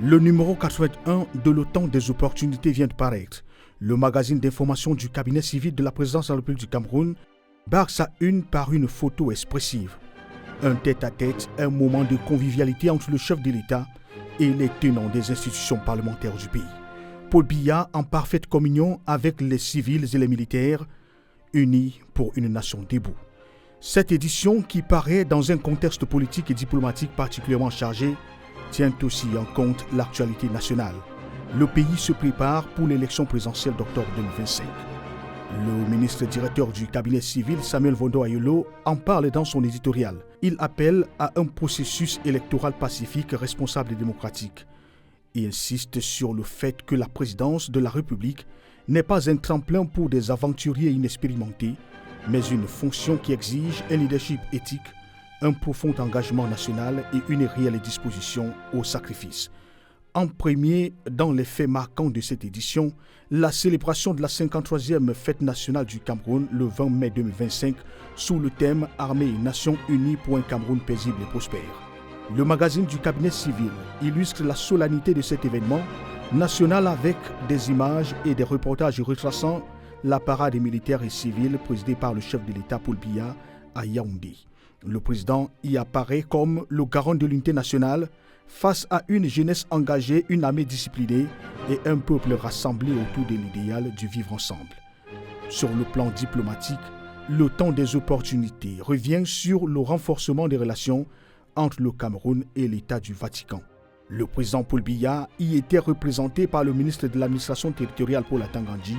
Le numéro 81 de l'Automne des opportunités vient de paraître. Le magazine d'information du cabinet civil de la présidence de la République du Cameroun barre sa une par une photo expressive. Un tête-à-tête, un moment de convivialité entre le chef de l'État et les tenants des institutions parlementaires du pays. Paul Biya en parfaite communion avec les civils et les militaires, unis pour une nation debout. Cette édition, qui paraît dans un contexte politique et diplomatique particulièrement chargé, tient aussi en compte l'actualité nationale. Le pays se prépare pour l'élection présidentielle d'octobre 2025. Le ministre directeur du cabinet civil, Samuel Vondo Ayolo, en parle dans son éditorial. Il appelle à un processus électoral pacifique, responsable et démocratique. Il insiste sur le fait que la présidence de la République n'est pas un tremplin pour des aventuriers inexpérimentés, mais une fonction qui exige un leadership éthique, un profond engagement national et une réelle disposition au sacrifice. En premier, dans les faits marquants de cette édition, la célébration de la 53e fête nationale du Cameroun le 20 mai 2025 sous le thème « Armée et Nation unies pour un Cameroun paisible et prospère ». Le magazine du cabinet civil illustre la solennité de cet événement national avec des images et des reportages retraçant la parade des militaires et civils présidée par le chef de l'État Paul Biya à Yaoundé. Le président y apparaît comme le garant de l'unité nationale face à une jeunesse engagée, une armée disciplinée et un peuple rassemblé autour de l'idéal du vivre ensemble. Sur le plan diplomatique, le temps des opportunités revient sur le renforcement des relations entre le Cameroun et l'État du Vatican. Le président Paul Biya y était représenté par le ministre de l'administration territoriale Paul Atangandji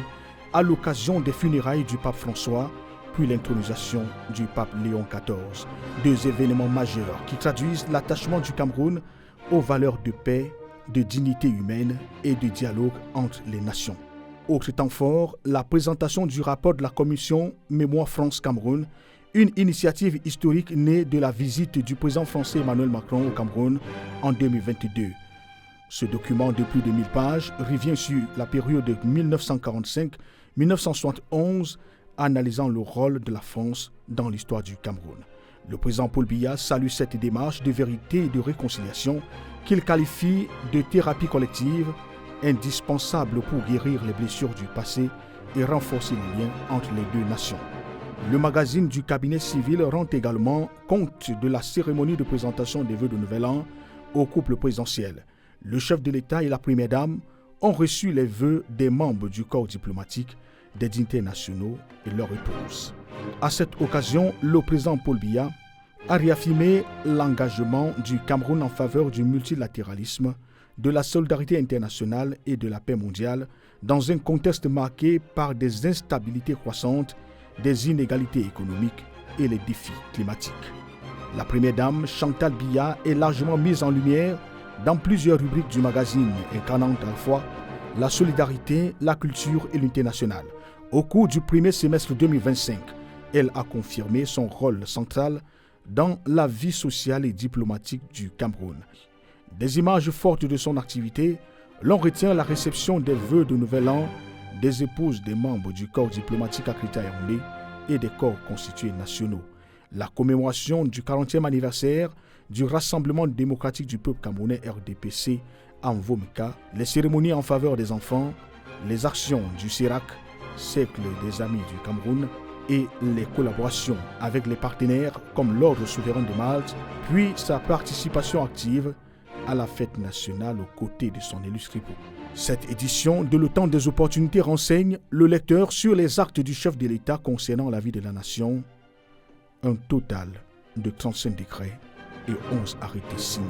à l'occasion des funérailles du pape François, puis l'intronisation du pape Léon XIV. Deux événements majeurs qui traduisent l'attachement du Cameroun aux valeurs de paix, de dignité humaine et de dialogue entre les nations. Autre temps fort, la présentation du rapport de la commission Mémoire France-Cameroun, une initiative historique née de la visite du président français Emmanuel Macron au Cameroun en 2022. Ce document de plus de 1000 pages revient sur la période de 1945-1971, analysant le rôle de la France dans l'histoire du Cameroun. Le président Paul Biya salue cette démarche de vérité et de réconciliation qu'il qualifie de thérapie collective, indispensable pour guérir les blessures du passé et renforcer les liens entre les deux nations. Le magazine du cabinet civil rend également compte de la cérémonie de présentation des vœux de Nouvel An au couple présidentiel. Le chef de l'État et la première dame ont reçu les vœux des membres du corps diplomatique, des dignitaires nationaux et leurs épouses. À cette occasion, le président Paul Biya a réaffirmé l'engagement du Cameroun en faveur du multilatéralisme, de la solidarité internationale et de la paix mondiale dans un contexte marqué par des instabilités croissantes, des inégalités économiques et les défis climatiques. La première dame, Chantal Biya, est largement mise en lumière dans plusieurs rubriques du magazine, incarnant à la fois la solidarité, la culture et l'unité nationale. Au cours du premier semestre 2025, elle a confirmé son rôle central dans la vie sociale et diplomatique du Cameroun. Des images fortes de son activité, l'on retient la réception des vœux de Nouvel An des épouses des membres du corps diplomatique accrédité à Yaoundé et des corps constitués nationaux, la commémoration du 40e anniversaire du Rassemblement démocratique du peuple camerounais RDPC à Mvomeka, les cérémonies en faveur des enfants, les actions du CIRAC, Cercle des Amis du Cameroun, et les collaborations avec les partenaires comme l'Ordre souverain de Malte, puis sa participation active à la fête nationale aux côtés de son illustre époux. Cette édition de Le Temps des opportunités renseigne le lecteur sur les actes du chef de l'État concernant la vie de la nation. Un total de 35 décrets et 11 arrêtés signés.